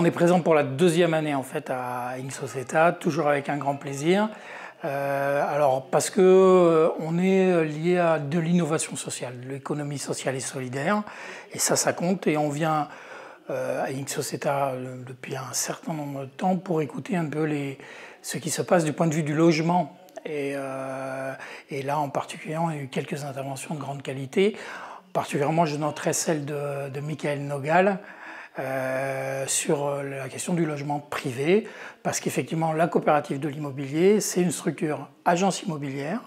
on est présent pour la deuxième année en fait à InSocietà, toujours avec un grand plaisir. Alors parce que on est lié à de l'innovation sociale, de l'économie sociale et solidaire, et ça compte. Et on vient à InSocietà depuis un certain nombre de temps pour écouter un peu ce qui se passe du point de vue du logement. Et là en particulier, on a eu quelques interventions de grande qualité. Particulièrement, je noterai celle de Michael Nogal sur la question du logement privé, parce qu'effectivement, la coopérative de l'immobilier, c'est une structure agence immobilière,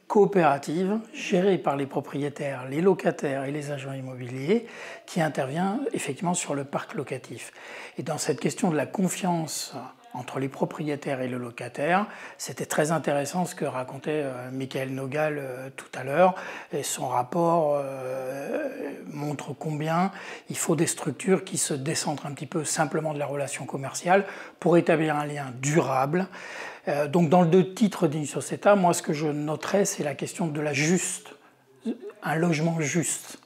coopérative, gérée par les propriétaires, les locataires et les agents immobiliers, qui intervient effectivement sur le parc locatif. Et dans cette question de la confiance entre les propriétaires et le locataire, c'était très intéressant ce que racontait Michael Nogal tout à l'heure. Et son rapport montre combien il faut des structures qui se décentrent un petit peu simplement de la relation commerciale pour établir un lien durable. Donc dans le deux titres d'InSocietà, moi ce que je noterais, c'est la question de un logement juste.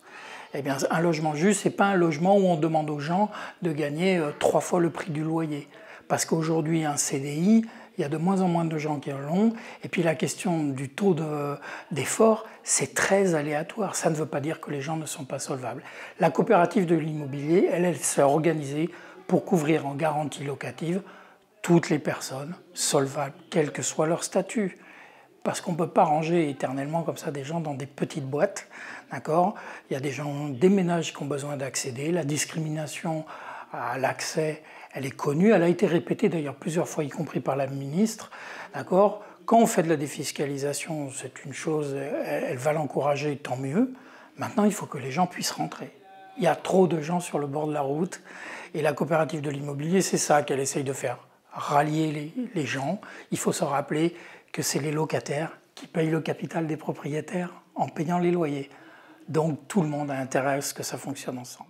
Eh bien, un logement juste, ce n'est pas un logement où on demande aux gens de gagner 3 fois le prix du loyer. Parce qu'aujourd'hui, un CDI, il y a de moins en moins de gens qui en l'ont. Et puis la question du taux d'effort, c'est très aléatoire. Ça ne veut pas dire que les gens ne sont pas solvables. La coopérative de l'immobilier, elle s'est organisée pour couvrir en garantie locative toutes les personnes solvables, quel que soit leur statut. Parce qu'on ne peut pas ranger éternellement comme ça des gens dans des petites boîtes. D'accord ? Il y a des ménages qui ont besoin d'accéder. La discrimination à l'accès, elle est connue, elle a été répétée d'ailleurs plusieurs fois, y compris par la ministre. D'accord ? Quand on fait de la défiscalisation, c'est une chose, elle va l'encourager, tant mieux. Maintenant, il faut que les gens puissent rentrer. Il y a trop de gens sur le bord de la route. Et la coopérative de l'immobilier, c'est ça qu'elle essaye de faire. Rallier les gens. Il faut se rappeler que c'est les locataires qui payent le capital des propriétaires en payant les loyers. Donc tout le monde a intérêt à ce que ça fonctionne ensemble.